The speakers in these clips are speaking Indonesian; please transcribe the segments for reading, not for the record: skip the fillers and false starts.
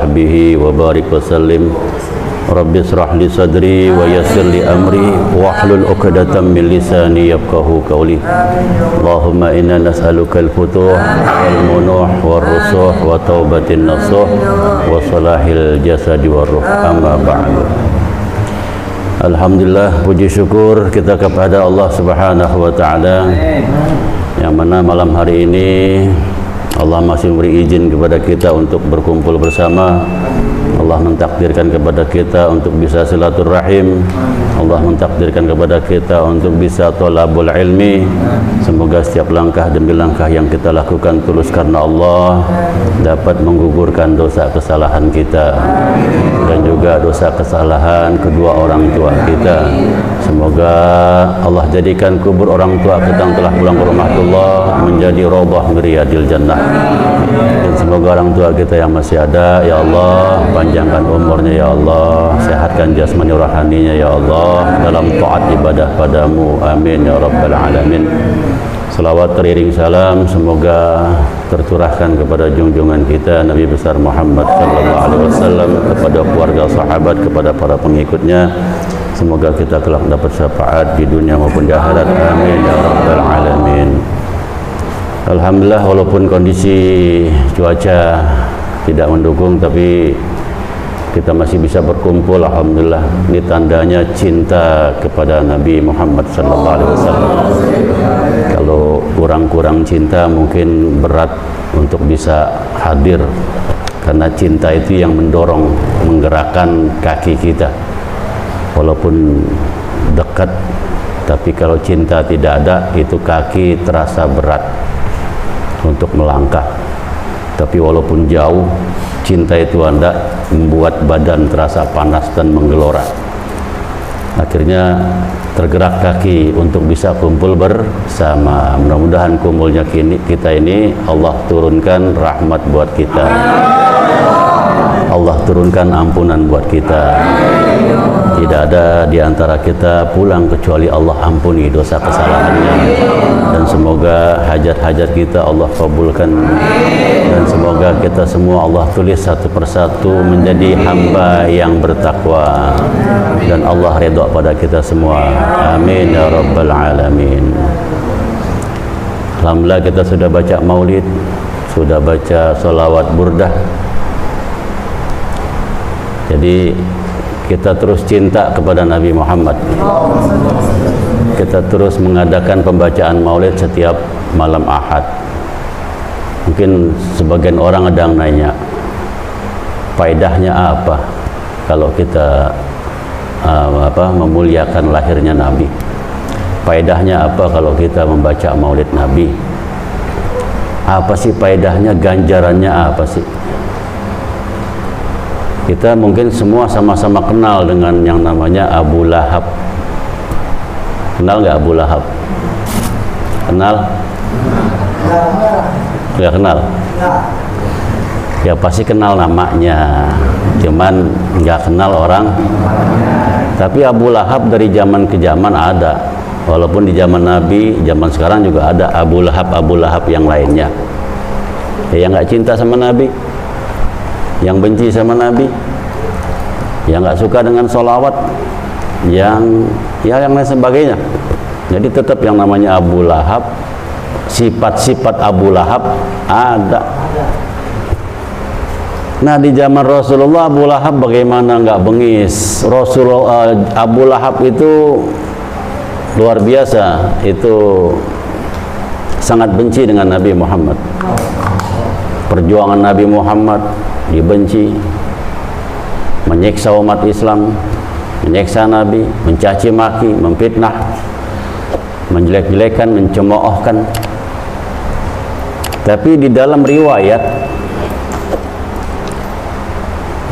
sahbihi wa barik wa sallim. Rabbi israh li sadri wa yassir li amri wahlul 'uqdatam min lisani yafqahu qawli. Allahumma inna nas'aluka al-futuh wal munuh war rusuh wa taubatin nasuh wa salahil jasadi war ruh. Amma ba'du. Alhamdulillah, puji syukur kita kepada Allah Subhanahu wa taala yang mana malam hari ini Allah masih memberi izin kepada kita untuk berkumpul bersama. Allah mentakdirkan kepada kita untuk bisa silaturahim. Allah mentakdirkan kepada kita untuk bisa thalabul ilmi. Semoga setiap langkah demi langkah yang kita lakukan tulus karena Allah dapat menggugurkan dosa kesalahan kita dan juga dosa kesalahan kedua orang tua kita. Semoga Allah jadikan kubur orang tua kita yang telah pulang ke rahmatullah menjadi raudhah riyadil jannah. Dan semoga orang tua kita yang masih ada, ya Allah, panjangkan umurnya ya Allah, sehatkan jasmani rohaninya ya Allah, dalam taat ibadah padamu, amin ya rabbal alamin. Salawat teriring salam semoga tercurahkan kepada junjungan kita Nabi besar Muhammad sallallahu alaihi wasallam, kepada keluarga sahabat, kepada para pengikutnya. Semoga kita kelak dapat syafaat di dunia maupun di akhirat, amin ya rabbal alamin. Alhamdulillah, walaupun kondisi cuaca tidak mendukung, tapi kita masih bisa berkumpul. Alhamdulillah, ini tandanya cinta kepada Nabi Muhammad sallallahu alaihi wasallam. Kalau kurang-kurang cinta mungkin berat untuk bisa hadir, karena cinta itu yang mendorong, menggerakkan kaki kita. Walaupun dekat, tapi kalau cinta tidak ada, itu kaki terasa berat untuk melangkah. Tapi walaupun jauh, cinta itu ada, membuat badan terasa panas dan menggelora. Akhirnya tergerak kaki untuk bisa kumpul bersama. Mudah-mudahan kumpulnya kita ini Allah turunkan rahmat buat kita, Allah turunkan ampunan buat kita. Tidak ada di antara kita pulang kecuali Allah ampuni dosa kesalahannya. Dan semoga hajat-hajat kita Allah kabulkan. Dan semoga kita semua Allah tulis satu persatu menjadi hamba yang bertakwa. Dan Allah redha pada kita semua. Amin ya rabbal alamin. Alhamdulillah, kita sudah baca maulid, sudah baca sholawat burdah. Jadi kita terus cinta kepada Nabi Muhammad. Kita terus mengadakan pembacaan maulid setiap malam Ahad. Mungkin sebagian orang ada yang nanya, faedahnya apa kalau kita memuliakan lahirnya Nabi? Faedahnya apa kalau kita membaca maulid Nabi? Apa sih faedahnya, ganjarannya apa sih? Kita mungkin semua sama-sama kenal dengan yang namanya Abu Lahab. Kenal nggak Abu Lahab? Kenal? Nggak kenal? Ya pasti kenal namanya, cuman nggak kenal orang. Tapi Abu Lahab dari zaman ke zaman ada. Walaupun di zaman Nabi, zaman sekarang juga ada Abu Lahab yang lainnya. Yang nggak cinta sama Nabi, yang benci sama Nabi, yang nggak suka dengan sholawat, yang lain sebagainya. Jadi tetap yang namanya Abu Lahab, sifat-sifat Abu Lahab ada. Nah, di zaman Rasulullah Abu Lahab bagaimana nggak bengis? Abu Lahab itu luar biasa, itu sangat benci dengan Nabi Muhammad. Perjuangan Nabi Muhammad dibenci, menyiksa umat Islam, menyiksa Nabi, mencaci maki, memfitnah, menjelek-jelekan, mencemoohkan. Tapi di dalam riwayat,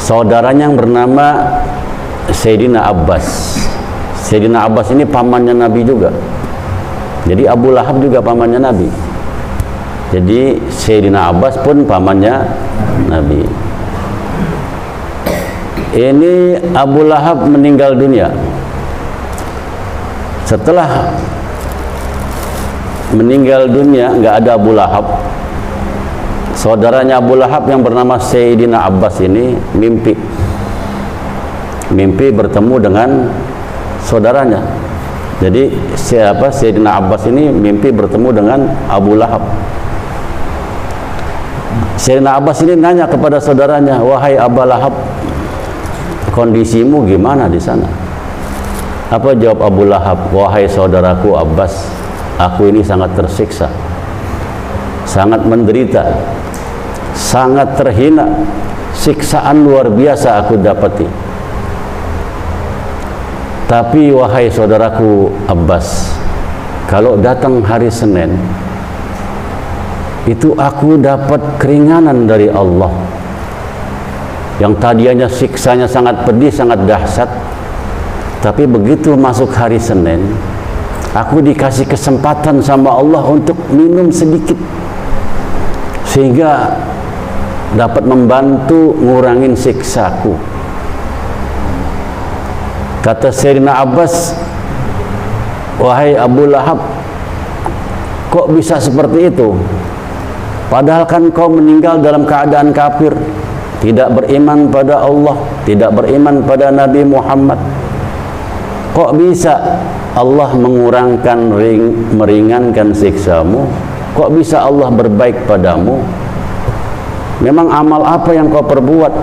saudaranya yang bernama Sayyidina Abbas. Sayyidina Abbas ini pamannya Nabi juga. Jadi Abu Lahab juga pamannya Nabi. Jadi Sayyidina Abbas pun pamannya Nabi. Ini Abu Lahab meninggal dunia. Setelah meninggal dunia, nggak ada Abu Lahab. saudaranya Abu Lahab yang bernama Sayyidina Abbas ini mimpi bertemu dengan saudaranya. Jadi Sayyidina Abbas ini mimpi bertemu dengan Abu Lahab. Sayyidina Abbas ini nanya kepada saudaranya, "Wahai Abu Lahab, kondisimu gimana di sana?" Apa jawab Abu Lahab? "Wahai saudaraku Abbas, aku ini sangat tersiksa, sangat menderita, sangat terhina, siksaan luar biasa aku dapati. Tapi wahai saudaraku Abbas, kalau datang hari Senin itu aku dapat keringanan dari Allah. Yang tadinya siksanya sangat pedih, sangat dahsyat, tapi begitu masuk hari Senin, aku dikasih kesempatan sama Allah untuk minum sedikit, sehingga dapat membantu ngurangin siksaku." Kata Sayyidina Abbas, "Wahai Abu Lahab, kok bisa seperti itu? Padahal kan kau meninggal dalam keadaan kafir, tidak beriman pada Allah, tidak beriman pada Nabi Muhammad. Kok bisa Allah meringankan siksamu? Kok bisa Allah berbaik padamu? Memang amal apa yang kau perbuat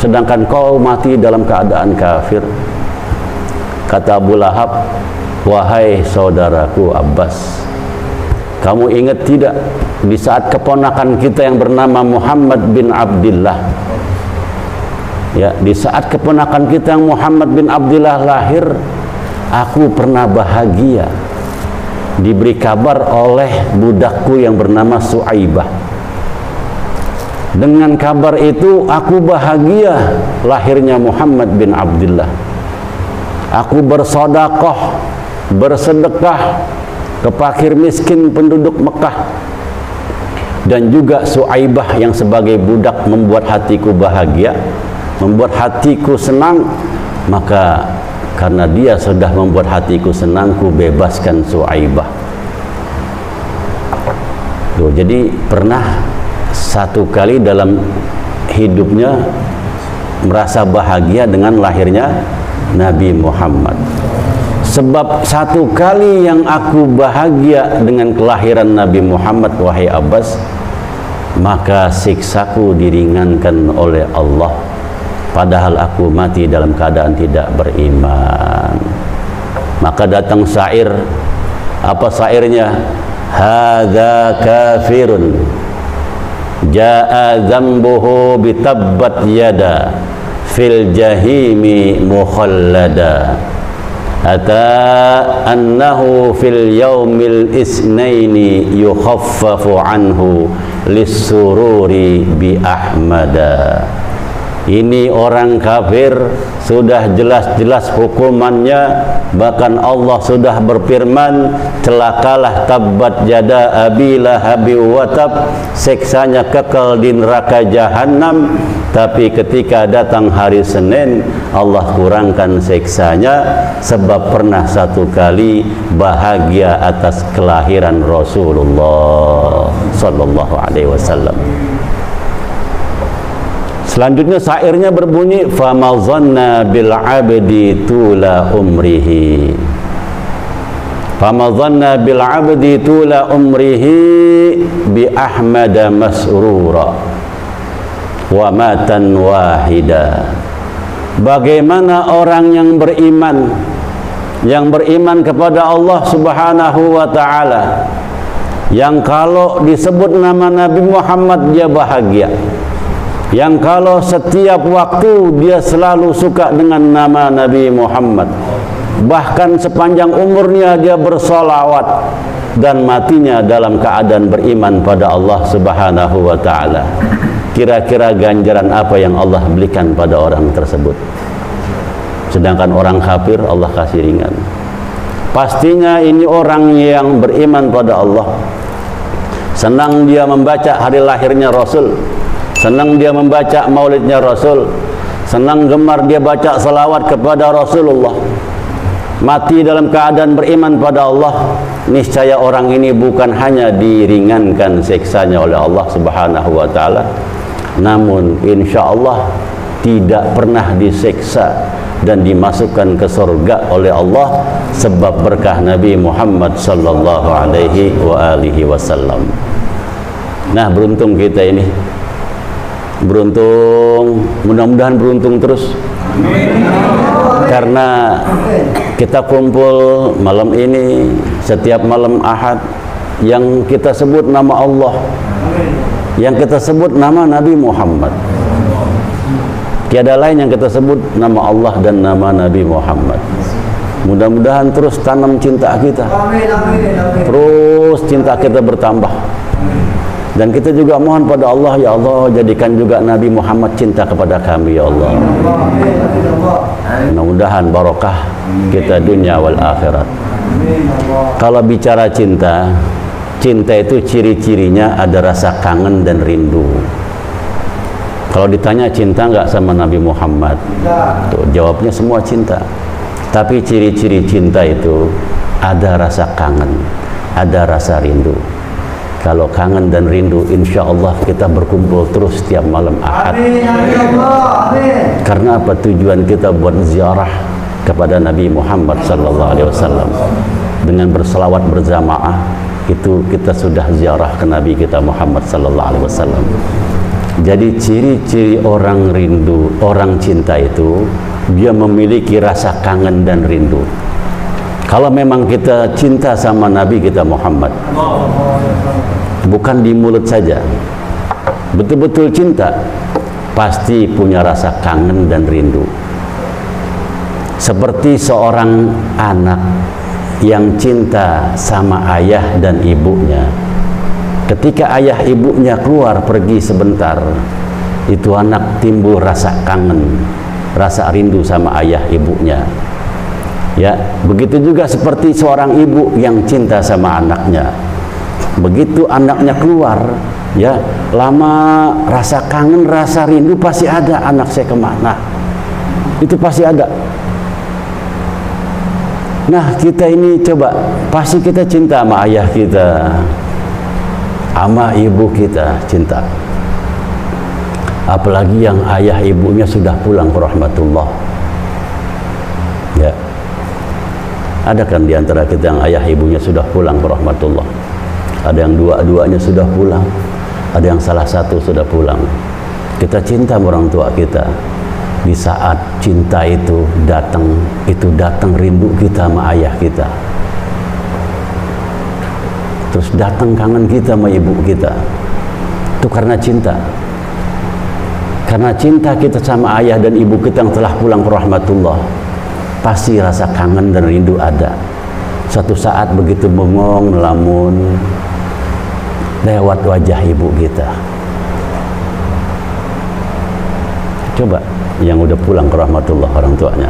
sedangkan kau mati dalam keadaan kafir?" Kata Abu Lahab, "Wahai saudaraku Abbas, kamu ingat tidak di saat keponakan kita yang bernama Muhammad bin Abdullah, ya, di saat keponakan kita yang Muhammad bin Abdullah lahir, aku pernah bahagia diberi kabar oleh budakku yang bernama Su'aibah. Dengan kabar itu aku bahagia lahirnya Muhammad bin Abdullah. Aku bersedekah ke fakir miskin penduduk Mekah, dan juga Su'aibah yang sebagai budak membuat hatiku bahagia, membuat hatiku senang. Maka karena dia sudah membuat hatiku senang, ku bebaskan Su'aibah." Tuh, jadi pernah satu kali dalam hidupnya merasa bahagia dengan lahirnya Nabi Muhammad. Sebab satu kali yang aku bahagia dengan kelahiran Nabi Muhammad, wahai Abbas, maka siksaku diringankan oleh Allah, padahal aku mati dalam keadaan tidak beriman. Maka datang syair. Apa syairnya? "Hadza kafirun jaa dzambuhu bitabbat yada fil jahimi mukhallada ata annahu fil yaumil isnaini yukhaffafu anhu lissururi bi ahmada." Ini orang kafir sudah jelas-jelas hukumannya, bahkan Allah sudah berfirman, "Celakalah tabbat yada abi lahabi wa tab," siksanya kekal di neraka jahanam. Tapi ketika datang hari Senin, Allah kurangkan siksanya, sebab pernah satu kali bahagia atas kelahiran Rasulullah sallallahu alaihi wasallam. Selanjutnya syairnya berbunyi, "Fama dhanna bil 'abdi tula umrihi." "Fama dhanna bil 'abdi tula umrihi bi ahmada masrura wa matan wahida." Bagaimana orang yang beriman kepada Allah Subhanahu wa taala, yang kalau disebut nama Nabi Muhammad dia bahagia, yang kalau setiap waktu dia selalu suka dengan nama Nabi Muhammad, bahkan sepanjang umurnya dia bersolawat, dan matinya dalam keadaan beriman pada Allah Subhanahu wa ta'ala. Kira-kira ganjaran apa yang Allah berikan pada orang tersebut? Sedangkan orang kafir Allah kasih ringan. Pastinya ini orang yang beriman pada Allah, senang dia membaca hari lahirnya Rasul, senang dia membaca maulidnya Rasul, senang gemar dia baca salawat kepada Rasulullah. mati dalam keadaan beriman pada Allah, niscaya orang ini bukan hanya diringankan siksanya oleh Allah Subhanahu wa taala, namun insya Allah tidak pernah disiksa dan dimasukkan ke surga oleh Allah sebab berkah Nabi Muhammad sallallahu alaihi wa alihi wasallam. Nah, beruntung kita ini. Beruntung, mudah-mudahan beruntung terus. Karena kita kumpul malam ini, setiap malam Ahad, yang kita sebut nama Allah, yang kita sebut nama Nabi Muhammad. Tiada lain yang kita sebut nama Allah dan nama Nabi Muhammad. Mudah-mudahan terus tanam cinta kita, terus cinta kita bertambah. Dan kita juga mohon pada Allah, ya Allah, jadikan juga Nabi Muhammad cinta kepada kami, ya Allah. Mudah-mudahan barokah kita dunia wal akhirat. Kalau bicara cinta, cinta itu ciri-cirinya ada rasa kangen dan rindu. Kalau ditanya cinta nggak sama Nabi Muhammad, tuh jawabnya semua cinta. Tapi ciri-ciri cinta itu ada rasa kangen, ada rasa rindu. Kalau kangen dan rindu, insya Allah kita berkumpul terus setiap malam Ahad. Karena apa? Tujuan kita buat ziarah kepada Nabi Muhammad sallallahu alaihi wasallam. Dengan berselawat berjamaah, itu kita sudah ziarah ke Nabi kita Muhammad sallallahu alaihi wasallam. Jadi ciri-ciri orang rindu, orang cinta itu dia memiliki rasa kangen dan rindu. Kalau memang kita cinta sama Nabi kita Muhammad, bukan di mulut saja, betul-betul cinta, pasti punya rasa kangen dan rindu. Seperti seorang anak yang cinta sama ayah dan ibunya. Ketika ayah ibunya keluar pergi sebentar, itu anak timbul rasa kangen, rasa rindu sama ayah ibunya. Ya, begitu juga seperti seorang ibu yang cinta sama anaknya. Begitu anaknya keluar, ya, lama rasa kangen, rasa rindu pasti ada. Anak saya kemana? Itu pasti ada. Nah, kita ini coba, pasti kita cinta sama ayah kita, sama ibu kita, cinta. Apalagi yang ayah ibunya sudah pulang ke rahmatullah. Ya, ada kan di antara kita yang ayah ibunya sudah pulang ke rahmatullah? Ada yang dua-duanya sudah pulang, ada yang salah satu sudah pulang. Kita cinta orang tua kita. Di saat cinta itu datang rindu kita sama ayah kita. Terus datang kangen kita sama ibu kita. Itu karena cinta. Karena cinta kita sama ayah dan ibu kita yang telah pulang ke rahmatullah, pasti rasa kangen dan rindu ada. Suatu saat begitu bengong, melamun, lewat wajah ibu kita. Coba yang udah pulang ke rahmatullah orang tuanya,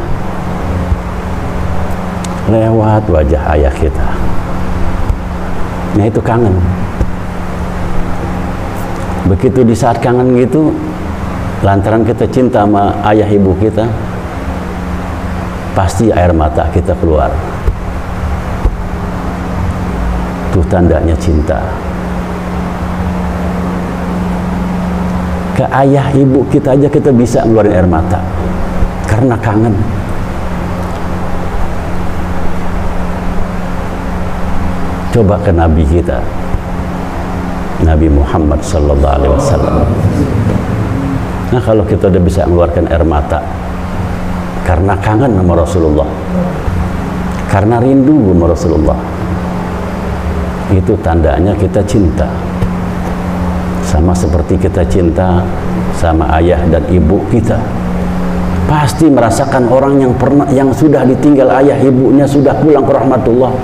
lewat wajah ayah kita. Nah, itu kangen. Begitu di saat kangen gitu, lantaran kita cinta sama ayah ibu kita, pasti air mata kita keluar. Itu tandanya cinta. Ke ayah ibu kita aja kita bisa ngeluarin air mata karena kangen. Coba ke Nabi kita, Nabi Muhammad sallallahu alaihi wasallam. Nah, kalau kita udah bisa mengeluarkan air mata karena kangen sama Rasulullah, karena rindu sama Rasulullah, itu tandanya kita cinta. Sama seperti kita cinta sama ayah dan ibu kita. Pasti merasakan orang yang sudah ditinggal ayah ibunya, sudah pulang ke rahmatullah,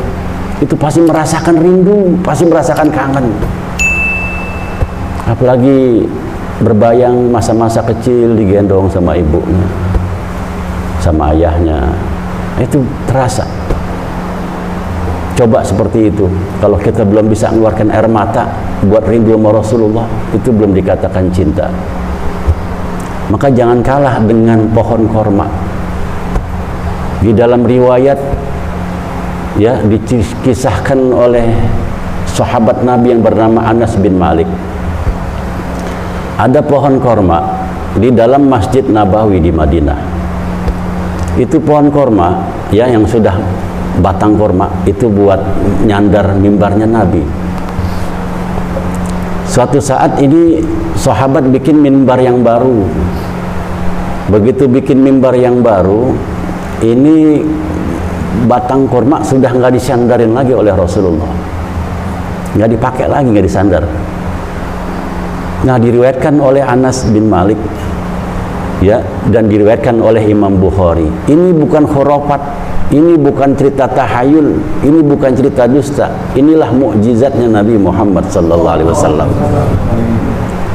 itu pasti merasakan rindu, pasti merasakan kangen. Apalagi berbayang masa-masa kecil digendong sama ibunya, sama ayahnya, itu terasa. Coba seperti itu. Kalau kita belum bisa mengeluarkan air mata buat rindu sama Rasulullah, itu belum dikatakan cinta. Maka jangan kalah dengan pohon korma. Di dalam riwayat ya, dikisahkan oleh sahabat Nabi yang bernama Anas bin Malik. Ada pohon korma di dalam Masjid Nabawi di Madinah. Itu pohon korma ya, yang sudah batang korma itu buat nyandar mimbarnya Nabi. Suatu saat ini sahabat bikin mimbar yang baru. Begitu bikin mimbar yang baru, ini batang korma sudah nggak disandarin lagi oleh Rasulullah, nggak dipakai lagi, nggak disandar. Nah, diriwayatkan oleh Anas bin Malik ya, dan diriwayatkan oleh Imam Bukhari. Ini bukan khurafat, ini bukan cerita tahayul, ini bukan cerita dusta. Inilah mukjizatnya Nabi Muhammad sallallahu alaihi wasallam.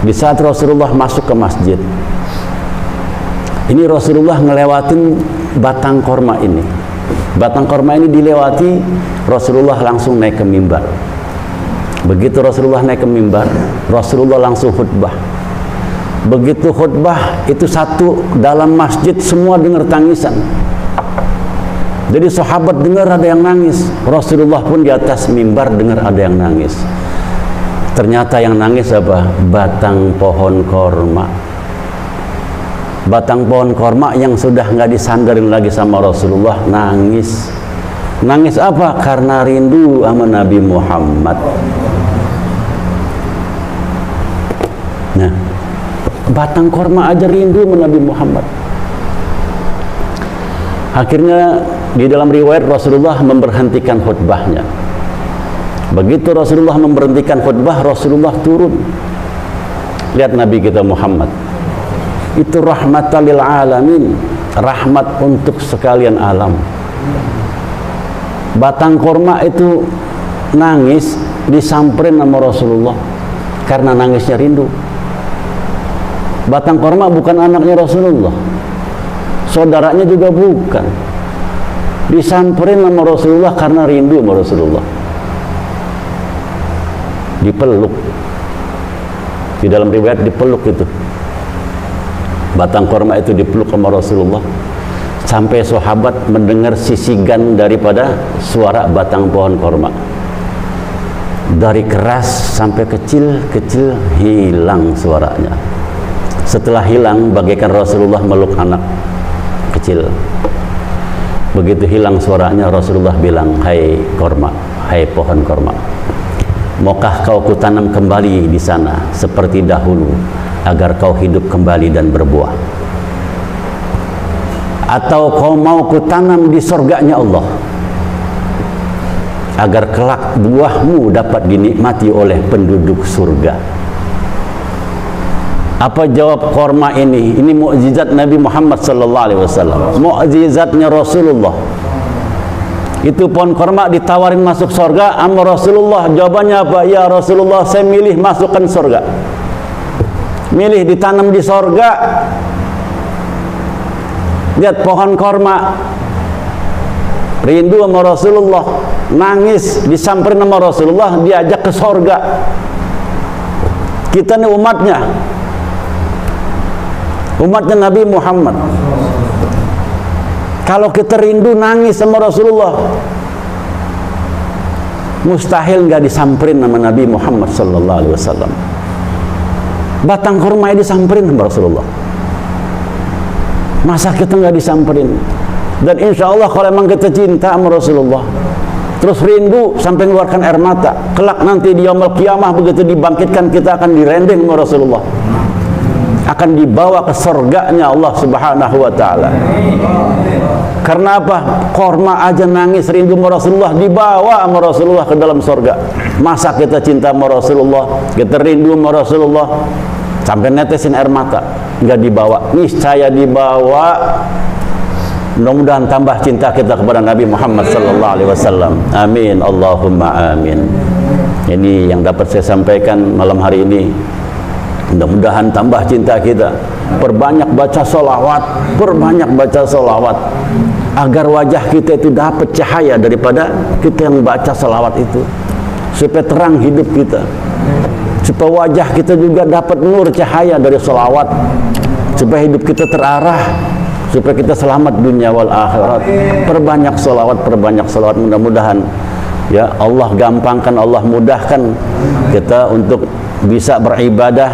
Di saat Rasulullah masuk ke masjid, ini Rasulullah ngelewatin batang korma ini. Batang korma ini dilewati, Rasulullah langsung naik ke mimbar. Begitu Rasulullah naik ke mimbar, Rasulullah langsung khutbah. Begitu khutbah, itu satu dalam masjid semua dengar tangisan. Jadi sahabat dengar ada yang nangis, Rasulullah pun di atas mimbar dengar ada yang nangis. Ternyata yang nangis apa? Batang pohon korma. Batang pohon korma yang sudah nggak disandarin lagi sama Rasulullah nangis. Nangis apa? Karena rindu sama Nabi Muhammad. Nah, batang korma aja rindu sama Nabi Muhammad. Akhirnya di dalam riwayat Rasulullah memberhentikan khutbahnya. Begitu Rasulullah memberhentikan khutbah, Rasulullah turun. Lihat Nabi kita Muhammad. Itu rahmatan lil alamin, rahmat untuk sekalian alam. Batang korma itu nangis disamperin sama Rasulullah karena nangisnya rindu. Batang korma bukan anaknya Rasulullah, saudaranya juga bukan. Disamperin sama Rasulullah karena rindu sama Rasulullah. Dipeluk. Di dalam riwayat dipeluk itu. Batang korma itu dipeluk sama Rasulullah. Sampai sahabat mendengar sisigan daripada suara batang pohon korma. Dari keras sampai kecil hilang suaranya. Setelah hilang, bagaikan Rasulullah meluk anak kecil. Begitu hilang suaranya, Rasulullah bilang, "Hai korma, hai pohon korma, maukah kau kutanam kembali di sana seperti dahulu, agar kau hidup kembali dan berbuah? Atau kau mau kutanam di surganya Allah, agar kelak buahmu dapat dinikmati oleh penduduk surga?" Apa jawab korma ini? Ini mukjizat Nabi Muhammad sallallahu alaihi wasallam, mukjizatnya Rasulullah. Itu pohon korma ditawarin masuk surga sama Rasulullah. Jawabannya apa? Ya Rasulullah, saya milih masukkan surga, milih ditanam di surga. Lihat pohon korma rindu sama Rasulullah, nangis disamperin sama Rasulullah, diajak ke surga. Kita nih umatnya Nabi Muhammad. Kalau kita rindu nangis sama Rasulullah, mustahil nggak disamperin sama Nabi Muhammad sallallahu alaihi wasallam. Batang kurma disamperin sama Rasulullah. Masa kita nggak disamperin? Dan insya Allah kalau memang kita cinta sama Rasulullah, terus rindu sampai mengeluarkan air mata, kelak nanti di yaumul qiyamah begitu dibangkitkan, kita akan direndeng sama Rasulullah, akan dibawa ke surganya Allah Subhanahu wa taala. Karena apa? Korma aja nangis rindu sama Rasulullah, dibawa sama Rasulullah ke dalam surga. Masa kita cinta sama Rasulullah, kita rindu sama Rasulullah sampai netesin air mata, nggak dibawa? Niscaya dibawa. Mudah-mudahan tambah cinta kita kepada Nabi Muhammad sallallahu alaihi wasallam. Amin, Allahumma amin. Ini yang dapat saya sampaikan malam hari ini. Mudah-mudahan tambah cinta kita, perbanyak baca sholawat, perbanyak baca sholawat, agar wajah kita itu dapat cahaya daripada kita yang baca sholawat itu, supaya terang hidup kita, supaya wajah kita juga dapat nur cahaya dari sholawat, supaya hidup kita terarah supaya kita selamat dunia wal akhirat. Perbanyak salawat, mudah-mudahan ya Allah gampangkan, Allah mudahkan kita untuk bisa beribadah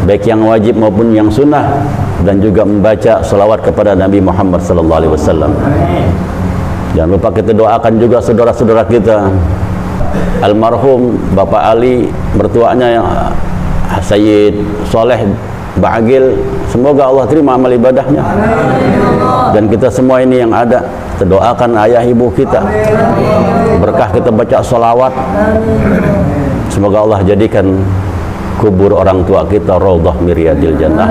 baik yang wajib maupun yang sunnah, dan juga membaca salawat kepada Nabi Muhammad sallallahu alaihi wasallam. Jangan lupa kita doakan juga saudara-saudara kita, almarhum Bapak Ali, mertuanya yang Sayyid Soleh Ba'agil, semoga Allah terima amal ibadahnya. Dan kita semua ini yang ada, kita doakan ayah ibu kita, berkah kita baca salawat, semoga Allah jadikan kubur orang tua kita raudhah miriyadil jannah.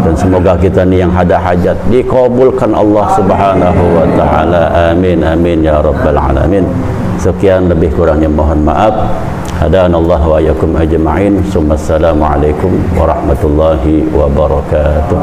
Dan semoga kita ni yang ada hajat dikabulkan Allah Subhanahu wa taala. Amin amin ya rabbal alamin. Sekian, lebih kurangnya mohon maaf. Hadanallahu wa iyyakum ajma'in. Assalamualaikum warahmatullahi wabarakatuh.